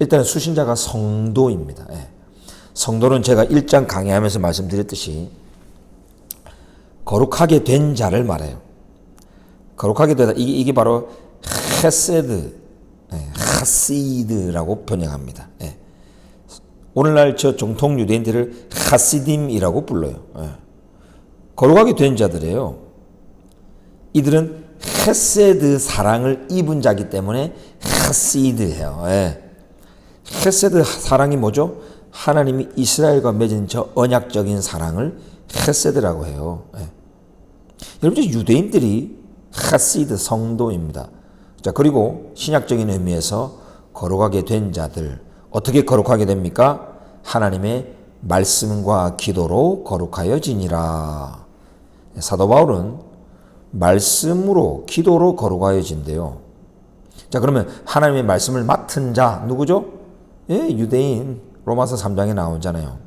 일단 수신자가 성도입니다. 예. 성도는 제가 1장 강의하면서 말씀드렸듯이 거룩하게 된 자를 말해요. 거룩하게 되다. 이게 바로 헤세드, 하시드라고 번역합니다. 예. 오늘날 저 정통 유대인들을 하시딤이라고 불러요. 예. 거룩하게 된 자들이에요. 이들은 헤세드 사랑을 입은 자기 때문에 하시드예요. 예. 헤세드 사랑이 뭐죠? 하나님이 이스라엘과 맺은 저 언약적인 사랑을 헤세드라고 해요. 예. 여러분, 유대인들이 하시드 성도입니다. 자, 그리고 신약적인 의미에서 거룩하게 된 자들, 어떻게 거룩하게 됩니까? 하나님의 말씀과 기도로 거룩하여지니라. 사도 바울은 말씀으로 기도로 거룩하여진대요. 자, 그러면 하나님의 말씀을 맡은 자 누구죠? 예, 유대인. 로마서 3장에 나오잖아요.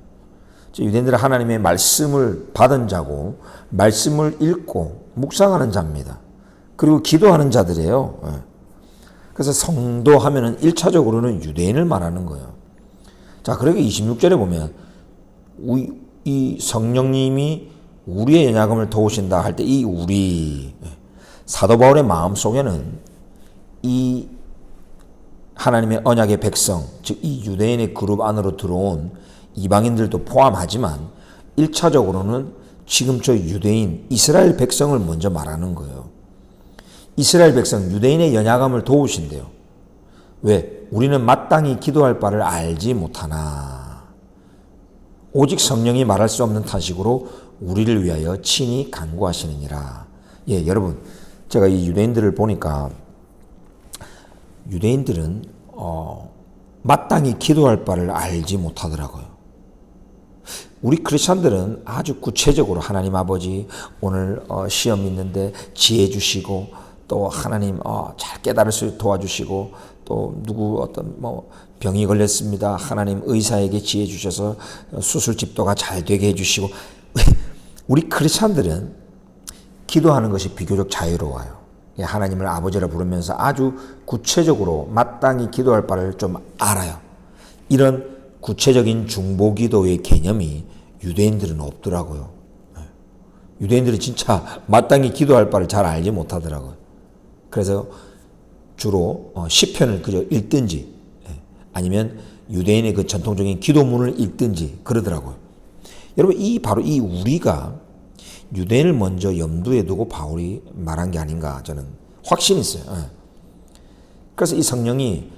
유대인들은 하나님의 말씀을 받은 자고 말씀을 읽고 묵상하는 자입니다. 그리고 기도하는 자들이에요. 예. 그래서 성도 하면은 1차적으로는 유대인을 말하는 거예요. 자, 그리고 26절에 보면 이 성령님이 우리의 연약함을 도우신다 할 때 이 우리, 사도 바울의 마음 속에는 이 하나님의 언약의 백성, 즉 이 유대인의 그룹 안으로 들어온 이방인들도 포함하지만 1차적으로는 지금 저 유대인, 이스라엘 백성을 먼저 말하는 거예요. 이스라엘 백성, 유대인의 연약함을 도우신대요. 왜? 우리는 마땅히 기도할 바를 알지 못하나 오직 성령이 말할 수 없는 탄식으로 우리를 위하여 친히 간구하시느니라. 예, 여러분, 제가 이 유대인들을 보니까 유대인들은 마땅히 기도할 바를 알지 못하더라고요. 우리 크리스천들은 아주 구체적으로 하나님 아버지 오늘 시험 있는데 지혜 주시고 또 하나님 잘 깨달을 수 있게 도와주시고 또 누구 어떤 병이 걸렸습니다. 하나님 의사에게 지혜 주셔서 수술 집도가 잘 되게 해주시고 우리 크리스천들은 기도하는 것이 비교적 자유로워요. 하나님을 아버지라 부르면서 아주 구체적으로 마땅히 기도할 바를 좀 알아요. 이런 구체적인 중보기도의 개념이 유대인들은 없더라고요. 유대인들은 진짜 마땅히 기도할 바를 잘 알지 못하더라고요. 그래서 주로 시편을 그저 읽든지 아니면 유대인의 그 전통적인 기도문을 읽든지 그러더라고요. 여러분, 바로 이 우리가 유대인을 먼저 염두에 두고 바울이 말한 게 아닌가 저는 확신이 있어요. 그래서 이 성령이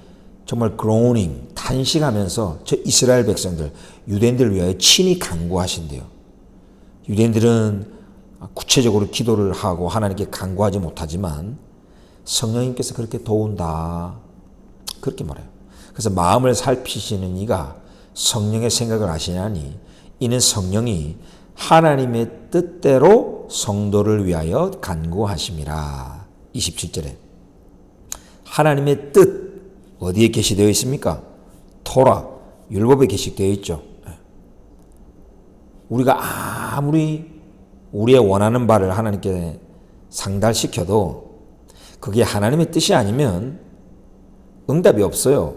정말 groaning, 탄식하면서 저 이스라엘 백성들, 유대인들을 위하여 친히 간구하신대요. 유대인들은 구체적으로 기도를 하고 하나님께 간구하지 못하지만 성령님께서 그렇게 도운다. 그렇게 말해요. 그래서 마음을 살피시는 이가 성령의 생각을 아시냐니 이는 성령이 하나님의 뜻대로 성도를 위하여 간구하심이라. 27절에 하나님의 뜻 어디에 게시되어 있습니까? 토라, 율법에 게시되어 있죠. 우리가 아무리 우리의 원하는 바를 하나님께 상달시켜도 그게 하나님의 뜻이 아니면 응답이 없어요.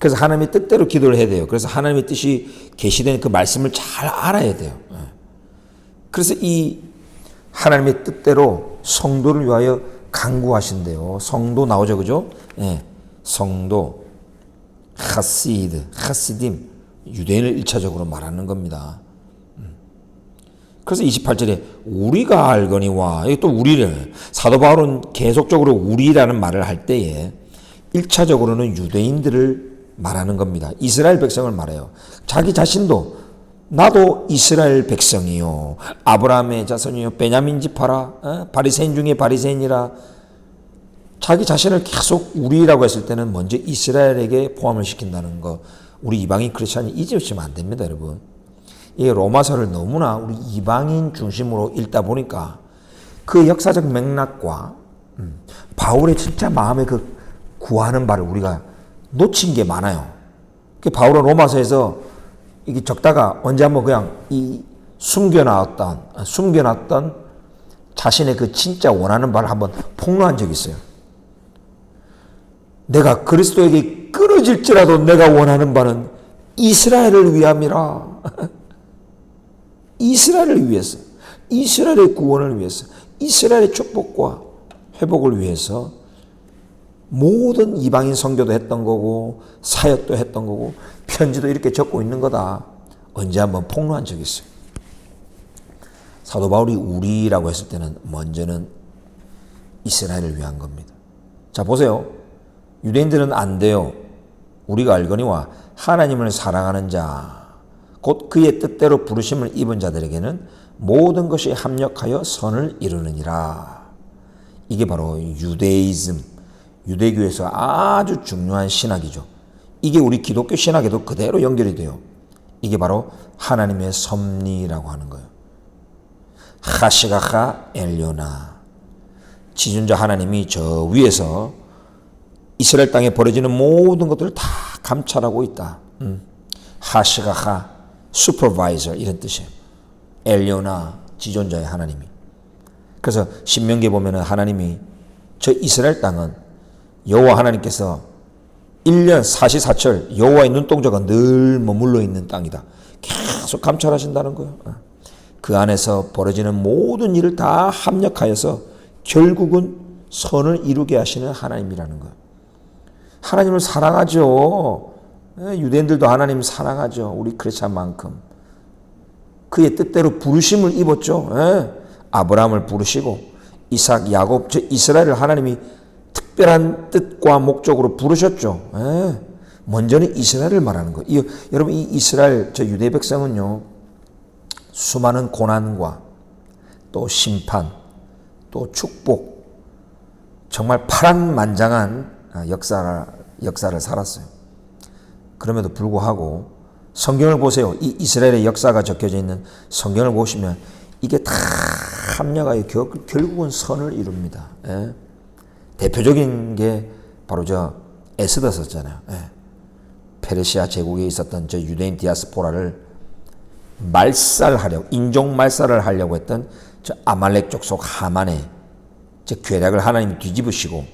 그래서 하나님의 뜻대로 기도를 해야 돼요. 그래서 하나님의 뜻이 계시된 그 말씀을 잘 알아야 돼요. 그래서 이 하나님의 뜻대로 성도를 위하여 간구하신대요. 성도 나오죠, 그죠? 예, 성도, 하시드, 하시딤, 유대인을 1차적으로 말하는 겁니다. 그래서 28절에 우리가 알거니와, 이게 또 우리를, 사도 바울은 계속적으로 우리라는 말을 할 때에 1차적으로는 유대인들을 말하는 겁니다. 이스라엘 백성을 말해요. 자기 자신도 나도 이스라엘 백성이요, 아브라함의 자손이요, 베냐민 지파라, 바리새인 중에 바리새인이라. 자기 자신을 계속 우리라고 했을 때는 먼저 이스라엘에게 포함을 시킨다는 거, 우리 이방인 크리스찬이 잊으시면 안 됩니다, 여러분. 이 로마서를 너무나 우리 이방인 중심으로 읽다 보니까 그 역사적 맥락과 바울의 진짜 마음의 그 구하는 바를 우리가 놓친 게 많아요. 그 바울은 로마서에서 이게 적다가 언제 한번 그냥 숨겨놨던 자신의 그 진짜 원하는 바를 한번 폭로한 적이 있어요. 내가 그리스도에게 끊어질지라도 내가 원하는 바는 이스라엘을 위함이라. 이스라엘을 위해서, 이스라엘의 구원을 위해서, 이스라엘의 축복과 회복을 위해서 모든 이방인 선교도 했던 거고 사역도 했던 거고 편지도 이렇게 적고 있는 거다. 언제 한번 폭로한 적이 있어요. 사도 바울이 우리라고 했을 때는 먼저는 이스라엘을 위한 겁니다. 자, 보세요. 유대인들은 안 돼요. 우리가 알거니와 하나님을 사랑하는 자, 곧 그의 뜻대로 부르심을 입은 자들에게는 모든 것이 합력하여 선을 이루느니라. 이게 바로 유대이즘, 유대교에서 아주 중요한 신학이죠. 이게 우리 기독교 신학에도 그대로 연결이 돼요. 이게 바로 하나님의 섭리라고 하는 거예요. 하시가하 엘요나, 지존자 하나님이 저 위에서 이스라엘 땅에 벌어지는 모든 것들을 다 감찰하고 있다. 하시가하, 슈퍼바이저 이런 뜻이에요. 엘요나, 지존자의 하나님이. 그래서 신명기에 보면은 하나님이 저 이스라엘 땅은 여호와 하나님께서 1년 사시사철 여호와의 눈동자가 늘 머물러 있는 땅이다. 계속 감찰하신다는 거예요. 그 안에서 벌어지는 모든 일을 다 합력하여서 결국은 선을 이루게 하시는 하나님이라는 거예요. 하나님을 사랑하죠. 유대인들도 하나님 사랑하죠. 우리 크리스찬만큼. 그의 뜻대로 부르심을 입었죠. 아브라함을 부르시고 이삭, 야곱, 저 이스라엘을 하나님이 특별한 뜻과 목적으로 부르셨죠. 먼저는 이스라엘을 말하는 거예요. 여러분, 이 이스라엘, 저 유대 백성은요, 수많은 고난과 또 심판, 또 축복, 정말 파란만장한 역사를 살았어요. 그럼에도 불구하고 성경을 보세요. 이 이스라엘의 역사가 적혀져 있는 성경을 보시면 이게 다 합력하여 결국은 선을 이룹니다. 대표적인 게 바로 저 에스더서잖아요. 페르시아 제국에 있었던 저 유대인 디아스포라를 말살하려고, 인종 말살을 하려고 했던 저 아말렉 족속 하만의 저 괴략을 하나님이 뒤집으시고,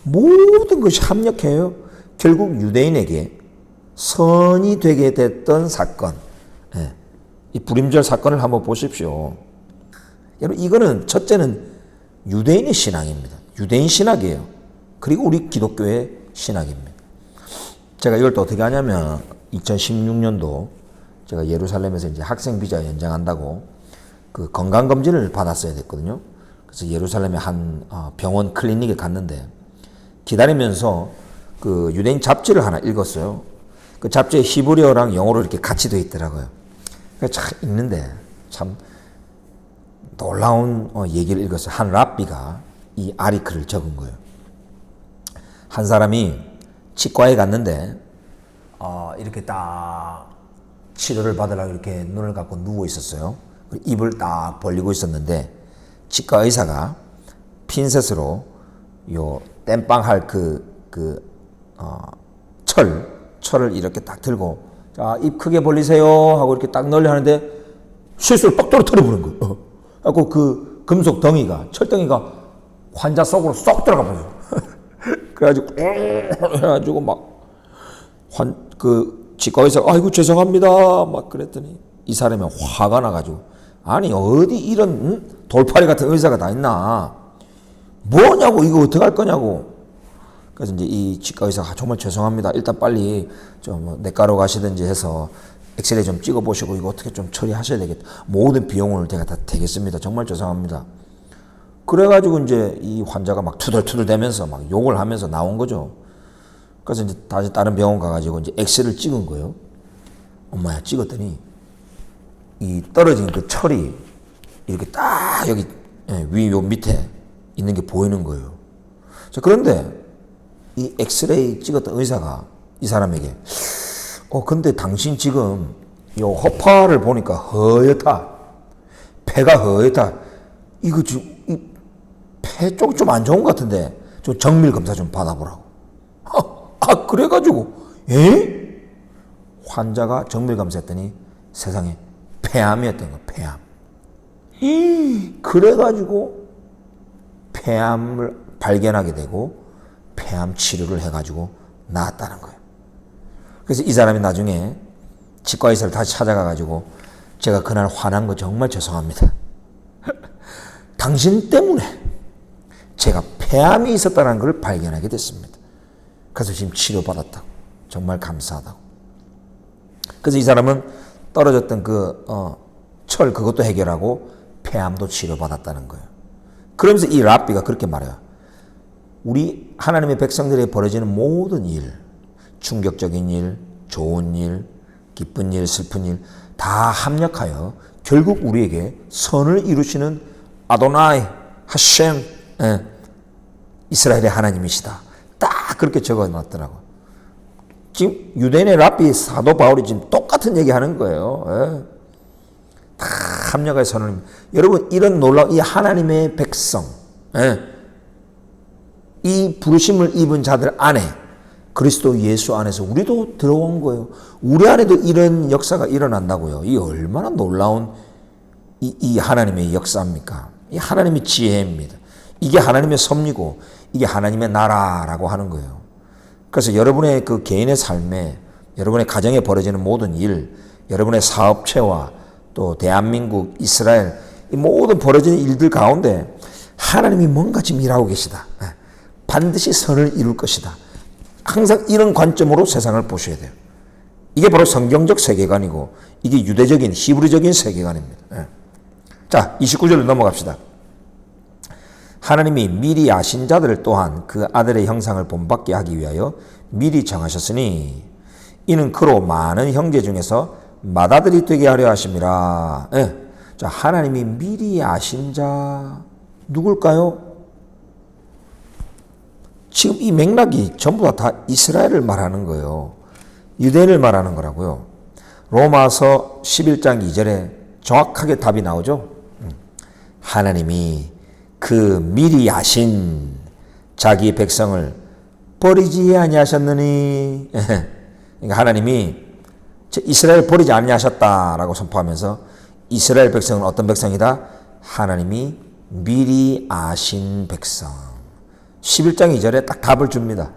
모든 것이 합력해요. 결국 유대인에게 선이 되게 됐던 사건. 이 불임절 사건을 한번 보십시오. 여러분, 이거는 첫째는 유대인의 신앙입니다. 유대인 신학이에요. 그리고 우리 기독교의 신학입니다. 제가 이걸 또 어떻게 하냐면 2016년도 제가 예루살렘에서 이제 학생 비자 연장한다고 그 건강검진을 받았어야 됐거든요. 그래서 예루살렘의 한 병원 클리닉에 갔는데 기다리면서 그 유대인 잡지를 하나 읽었어요. 그 잡지에 히브리어랑 영어로 이렇게 같이 되어 있더라고요. 그래서 참 읽는데 참 놀라운 얘기를 읽었어요. 한 랍비가 이 아리크를 적은 거예요. 한 사람이 치과에 갔는데 이렇게 딱 치료를 받으려고 이렇게 눈을 감고 누워 있었어요. 입을 딱 벌리고 있었는데 치과 의사가 핀셋으로 요 땜빵 할 철을 이렇게 딱 들고 자, 입 크게 벌리세요 하고 이렇게 딱 널려 하는데 실수로 빡 떨어뜨려 버린 거예요. 그래서 그 금속 덩이가, 철덩이가 환자 속으로 쏙 들어가 버려요. 그래가지고 막 그 치과 의사가 아이고 죄송합니다 막 그랬더니 이 사람이 화가 나가지고 아니 어디 이런 돌팔이 같은 의사가 다 있나, 뭐냐고, 이거 어떡할 거냐고. 그래서 이제 이 치과 의사가 정말 죄송합니다. 일단 빨리 좀 내과로 가시든지 해서 엑스레이 좀 찍어 보시고 이거 어떻게 좀 처리하셔야 되겠다. 모든 비용을 제가 다 대겠습니다. 정말 죄송합니다. 그래가지고 이제 이 환자가 막 투덜투덜 대면서 막 욕을 하면서 나온 거죠. 그래서 이제 다시 다른 병원 가가지고 이제 엑스레이를 찍은 거예요. 엄마야, 찍었더니 이 떨어진 그 철이 이렇게 딱 여기 위 요 밑에 있는 게 보이는 거예요. 자, 그런데 이 엑스레이 찍었던 의사가 이 사람에게 근데 당신 지금 요 허파를 보니까 허옇다. 폐가 허옇다. 이거 지금 이 폐 쪽 좀 안 좋은 것 같은데 좀 정밀 검사 좀 받아보라고. 그래가지고 환자가 정밀 검사했더니 세상에 폐암이었던 거야. 폐암. 그래가지고 폐암을 발견하게 되고 폐암 치료를 해가지고 나았다는 거예요. 그래서 이 사람이 나중에 치과 의사를 다시 찾아가가지고 제가 그날 화난 거 정말 죄송합니다. 당신 때문에 제가 폐암이 있었다는 걸 발견하게 됐습니다. 그래서 지금 치료받았다고. 정말 감사하다고. 그래서 이 사람은 떨어졌던 철 그것도 해결하고 폐암도 치료받았다는 거예요. 그러면서 이 랍비가 그렇게 말해요. 우리 하나님의 백성들에 벌어지는 모든 일, 충격적인 일, 좋은 일, 기쁜 일, 슬픈 일 다 합력하여 결국 우리에게 선을 이루시는 아도나이, 하셴, 이스라엘의 하나님이시다. 딱 그렇게 적어놨더라고. 지금 유대인의 랍비 사도 바울이 지금 똑같은 얘기하는 거예요. 다 합력하여 선을. 여러분 이런 놀라운 이 하나님의 백성, 이 부르심을 입은 자들 안에 그리스도 예수 안에서 우리도 들어온 거예요. 우리 안에도 이런 역사가 일어난다고요. 이 얼마나 놀라운 이 하나님의 역사입니까? 이 하나님의 지혜입니다. 이게 하나님의 섭리고 이게 하나님의 나라라고 하는 거예요. 그래서 여러분의 그 개인의 삶에, 여러분의 가정에 벌어지는 모든 일, 여러분의 사업체와 또 대한민국, 이스라엘 이 모든 벌어지는 일들 가운데 하나님이 뭔가 지금 일하고 계시다. 반드시 선을 이룰 것이다. 항상 이런 관점으로 세상을 보셔야 돼요. 이게 바로 성경적 세계관이고 이게 유대적인 히브리적인 세계관입니다. 자, 29절로 넘어갑시다. 하나님이 미리 아신 자들을 또한 그 아들의 형상을 본받게 하기 위하여 미리 정하셨으니 이는 그로 많은 형제 중에서 맏아들이 되게 하려 하심이라. 자, 하나님이 미리 아신 자 누굴까요? 지금 이 맥락이 전부 다 이스라엘을 말하는 거예요. 유대인을 말하는 거라고요. 로마서 11장 2절에 정확하게 답이 나오죠. 하나님이 그 미리 아신 자기 백성을 버리지 아니하셨느니. 그러니까 하나님이 이스라엘 버리지 아니하셨다라고 선포하면서 이스라엘 백성은 어떤 백성이다? 하나님이 미리 아신 백성. 11장 2절에 딱 답을 줍니다.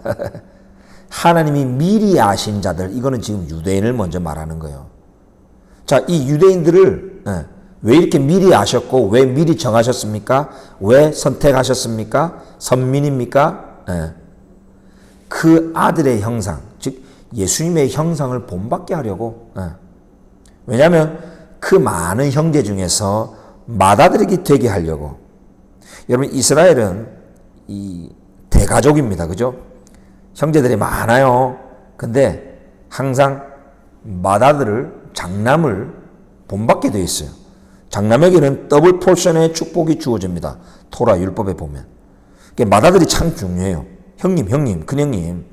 하나님이 미리 아신 자들, 이거는 지금 유대인을 먼저 말하는 거예요. 자, 이 유대인들을 왜 이렇게 미리 아셨고 왜 미리 정하셨습니까? 왜 선택하셨습니까? 선민입니까? 그 아들의 형상, 즉 예수님의 형상을 본받게 하려고. 왜냐하면 그 많은 형제 중에서 맏아들이 되게 하려고. 여러분 이스라엘은 이 대가족입니다. 그죠? 형제들이 많아요. 근데 항상 맏아들을, 장남을 본받게 되어 있어요. 장남에게는 더블 포션의 축복이 주어집니다. 토라 율법에 보면. 그러니까 맏아들이 참 중요해요. 형님, 큰형님.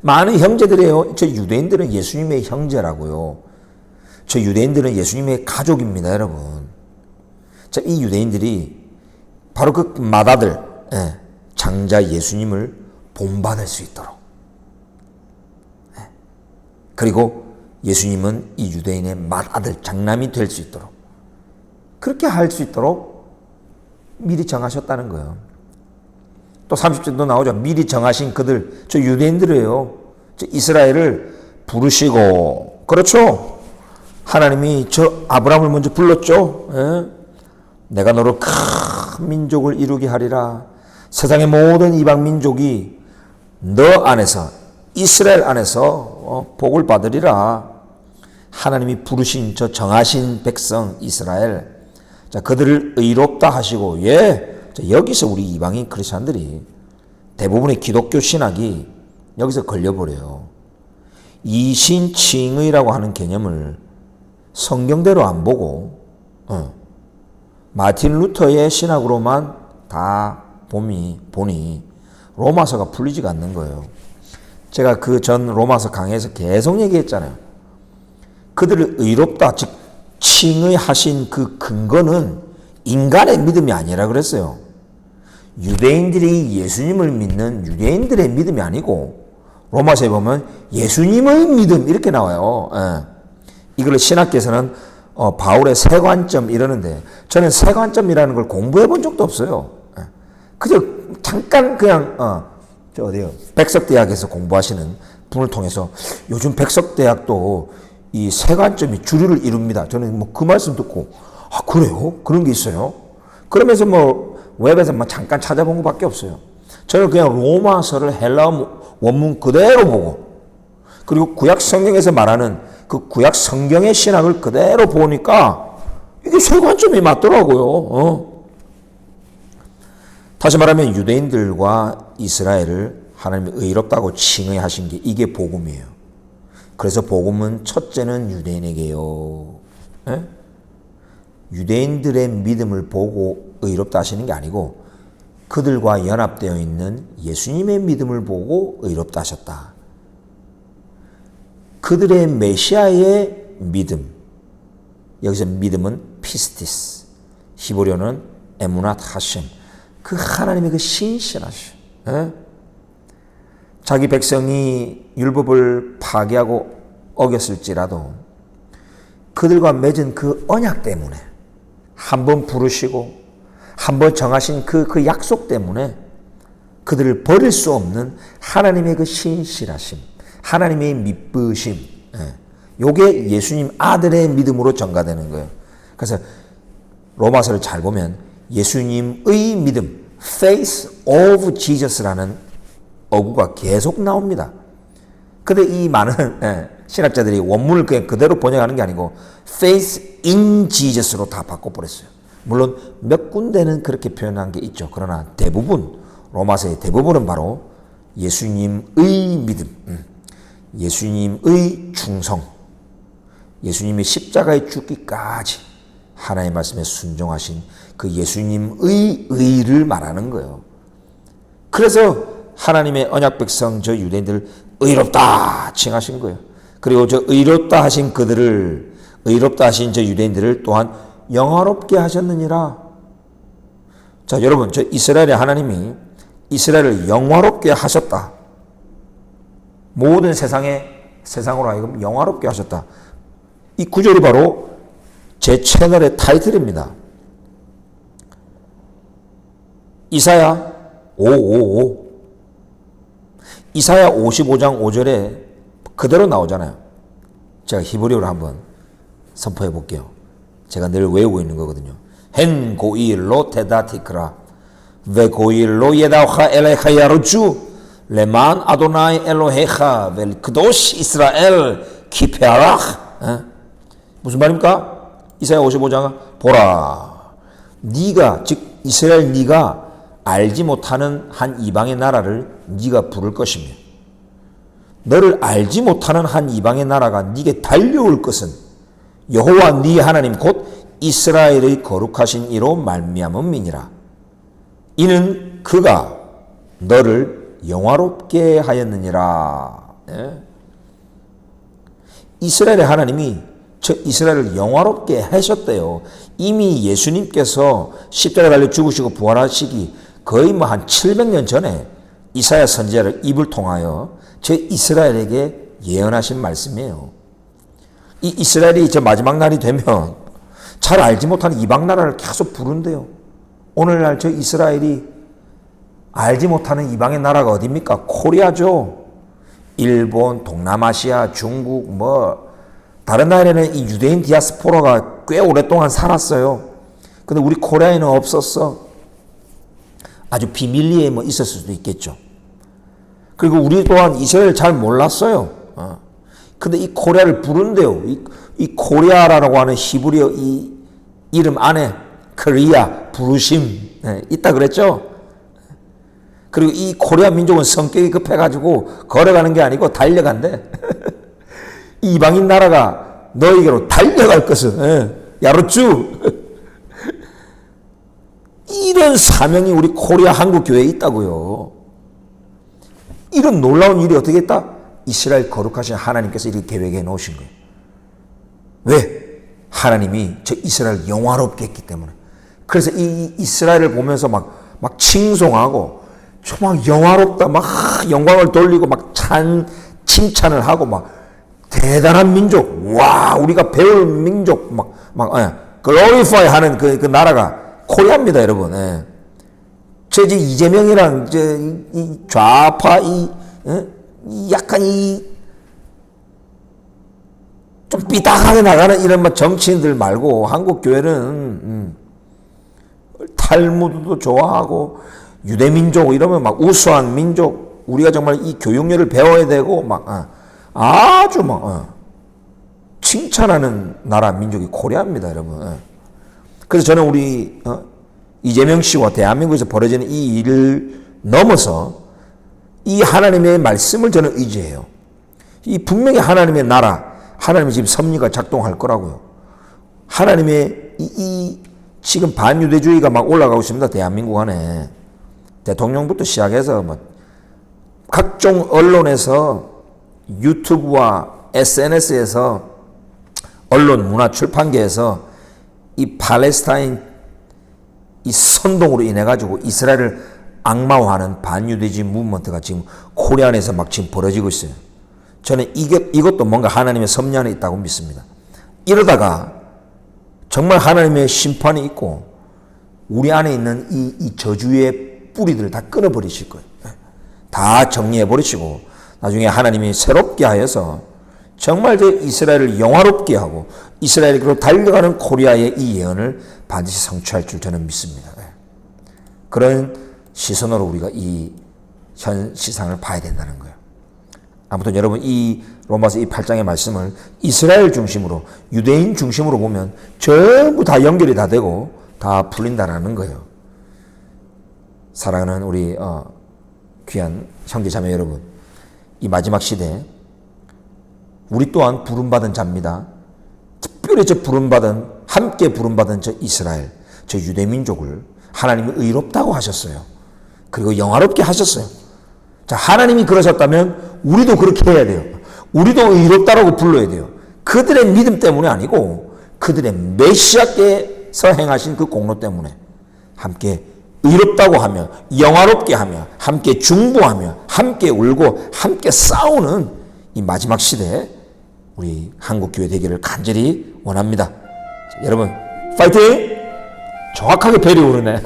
많은 형제들이에요. 저 유대인들은 예수님의 형제라고요. 저 유대인들은 예수님의 가족입니다, 여러분. 자, 이 유대인들이 바로 그 맏아들, 장자 예수님을 본받을 수 있도록. 그리고 예수님은 이 유대인의 맏아들, 장남이 될 수 있도록. 그렇게 할 수 있도록 미리 정하셨다는 거예요. 또 30절도 나오죠. 미리 정하신 그들, 저 유대인들이에요. 저 이스라엘을 부르시고, 그렇죠? 하나님이 저 아브라함을 먼저 불렀죠. 내가 너로 큰 민족을 이루게 하리라. 세상의 모든 이방 민족이 너 안에서, 이스라엘 안에서 복을 받으리라. 하나님이 부르신 저 정하신 백성 이스라엘, 자, 그들을 의롭다 하시고, 자, 여기서 우리 이방인 크리스천들이 대부분의 기독교 신학이 여기서 걸려버려요. 이신칭의라고 하는 개념을 성경대로 안 보고 마틴 루터의 신학으로만 다 보니 로마서가 풀리지가 않는 거예요. 제가 그 전 로마서 강의에서 계속 얘기했잖아요. 그들을 의롭다, 즉 칭의하신 그 근거는 인간의 믿음이 아니라 그랬어요. 유대인들이 예수님을 믿는 유대인들의 믿음이 아니고 로마서에 보면 예수님의 믿음 이렇게 나와요. 이걸 신학계에서는 바울의 세관점 이러는데 저는 세관점이라는 걸 공부해 본 적도 없어요. 그저 잠깐 그냥 저 어디요? 백석대학에서 공부하시는 분을 통해서 요즘 백석대학도 이 세관점이 주류를 이룹니다. 저는 뭐 그 말씀 듣고 아 그래요? 그런 게 있어요? 그러면서 뭐 웹에서 뭐 잠깐 찾아본 것밖에 없어요. 저는 그냥 로마서를 헬라어 원문 그대로 보고 그리고 구약 성경에서 말하는 그 구약 성경의 신학을 그대로 보니까 이게 세관점이 맞더라고요. 다시 말하면 유대인들과 이스라엘을 하나님이 의롭다고 칭의하신 게 이게 복음이에요. 그래서 복음은 첫째는 유대인에게요. 에? 유대인들의 믿음을 보고 의롭다 하시는 게 아니고 그들과 연합되어 있는 예수님의 믿음을 보고 의롭다 하셨다. 그들의 메시아의 믿음. 여기서 믿음은 피스티스. 히브리어는 에무낫 하심. 그 하나님의 그 신실하심. 에? 자기 백성이 율법을 파괴하고 어겼을지라도 그들과 맺은 그 언약 때문에 한 번 부르시고 한 번 정하신 그 약속 때문에 그들을 버릴 수 없는 하나님의 그 신실하심, 하나님의 미쁘심, 요게 예수님 아들의 믿음으로 전가되는 거예요. 그래서 로마서를 잘 보면 예수님의 믿음, faith of Jesus라는 어구가 계속 나옵니다. 근데 이 많은 신학자들이 원문을 그냥 그대로 번역하는 게 아니고 faith in Jesus로 다 바꿔버렸어요. 물론 몇 군데는 그렇게 표현한 게 있죠. 그러나 대부분 로마서의 대부분은 바로 예수님의 믿음, 예수님의 충성, 예수님이 십자가에 죽기까지 하나님의 말씀에 순종하신 그 예수님의 의를 말하는 거예요. 그래서 하나님의 언약 백성 저 유대인들을 의롭다 칭하신 거예요. 그리고 저 의롭다 하신 그들을 의롭다 하신 저 유대인들을 또한 영화롭게 하셨느니라. 자, 여러분, 저 이스라엘의 하나님이 이스라엘을 영화롭게 하셨다. 모든 세상으로 하여금 영화롭게 하셨다. 이 구절이 바로 제 채널의 타이틀입니다. 이사야 555. 이사야 55장 5절에 그대로 나오잖아요. 제가 히브리어로 한번 선포해 볼게요. 제가 늘 외우고 있는 거거든요. hen 고일로 테다티크라 ve 고일로 예다우하 엘레하 야루주 레만 아도나이 엘로헤하 벨 크도시 이스라엘 키페아라. 무슨 말입니까? 이사야 55장은 보라, 네가 즉 이스라엘 네가 알지 못하는 한 이방의 나라를 네가 부를 것이며 너를 알지 못하는 한 이방의 나라가 네게 달려올 것은 여호와 네 하나님 곧 이스라엘의 거룩하신 이로 말미암음이니라. 이는 그가 너를 영화롭게 하였느니라. 이스라엘의 하나님이 저 이스라엘을 영화롭게 하셨대요. 이미 예수님께서 십자가에 달려 죽으시고 부활하시기 거의 뭐 한 700년 전에 이사야 선지자를 입을 통하여 저 이스라엘에게 예언하신 말씀이에요. 이 이스라엘이 저 마지막 날이 되면 잘 알지 못하는 이방 나라를 계속 부른대요. 오늘날 저 이스라엘이 알지 못하는 이방의 나라가 어디입니까? 코리아죠. 일본, 동남아시아, 중국, 뭐 다른 나라에는 이 유대인 디아스포라가 꽤 오랫동안 살았어요. 근데 우리 코리아에는 없었어. 아주 비밀리에 뭐 있었을 수도 있겠죠. 그리고 우리 또한 이스라엘을 잘 몰랐어요. 근데 이 코리아를 부른대요. 이 코리아라고 하는 히브리어 이 이름 안에 코리아, 부르심 있다 그랬죠. 그리고 이 코리아 민족은 성격이 급해가지고 걸어가는 게 아니고 달려간대. 이방인 나라가 너에게로 달려갈 것은 야루쭈. 이런 사명이 우리 코리아 한국 교회에 있다고요. 이런 놀라운 일이 어떻게 했다? 이스라엘 거룩하신 하나님께서 이렇게 계획해 놓으신 거예요. 왜? 하나님이 저 이스라엘 영화롭게 했기 때문에. 그래서 이 이스라엘을 보면서 막 칭송하고 막 영화롭다, 막 영광을 돌리고 막 칭찬을 하고 막 대단한 민족, 와 우리가 배울 민족 glorify 하는 그 나라가 코리아입니다, 여러분. 저 이제 이재명이랑 이 좌파 이 약간 좀 삐딱하게 나가는 이런 막 정치인들 말고 한국 교회는 탈무드도 좋아하고 유대민족 이러면 막 우수한 민족, 우리가 정말 이 교육열을 배워야 되고 막 아주 막 칭찬하는 나라 민족이 코리아입니다, 여러분. 그래서 저는 우리 이재명 씨와 대한민국에서 벌어지는 이 일을 넘어서 이 하나님의 말씀을 저는 의지해요. 이 분명히 하나님의 나라, 하나님의 지금 섭리가 작동할 거라고요. 하나님의 이 지금 반유대주의가 막 올라가고 있습니다. 대한민국 안에. 대통령부터 시작해서 뭐 각종 언론에서 유튜브와 SNS에서 언론, 문화, 출판계에서 이 팔레스타인 이 선동으로 인해 가지고 이스라엘을 악마화하는 반유대주의 무브먼트가 지금 코리아 안에서 막 지금 벌어지고 있어요. 저는 이것도 뭔가 하나님의 섭리 안에 있다고 믿습니다. 이러다가 정말 하나님의 심판이 있고 우리 안에 있는 이 저주의 뿌리들을 다 끊어버리실 거예요. 다 정리해버리시고 나중에 하나님이 새롭게 하여서 정말 저 이스라엘을 영화롭게 하고 이스라엘으로 달려가는 코리아의 이 예언을 반드시 성취할 줄 저는 믿습니다. 그런 시선으로 우리가 이 현 시상을 봐야 된다는 거예요. 아무튼 여러분 이 로마서 이 8장의 말씀을 이스라엘 중심으로 유대인 중심으로 보면 전부 다 연결이 다 되고 다 풀린다는 거예요. 사랑하는 우리 귀한 형제자매 여러분, 이 마지막 시대에 우리 또한 부름받은 자입니다. 특별히 저 부름받은 함께 부름받은 저 이스라엘, 저 유대민족을 하나님이 의롭다고 하셨어요. 그리고 영화롭게 하셨어요. 자, 하나님이 그러셨다면 우리도 그렇게 해야 돼요. 우리도 의롭다라고 불러야 돼요. 그들의 믿음 때문이 아니고 그들의 메시아께서 행하신 그 공로 때문에 함께 의롭다고 하며 영화롭게 하며 함께 중보하며 함께 울고 함께 싸우는 이 마지막 시대에 우리 한국교회 되기를 간절히 원합니다. 자, 여러분 파이팅! 정확하게 배려 오르네.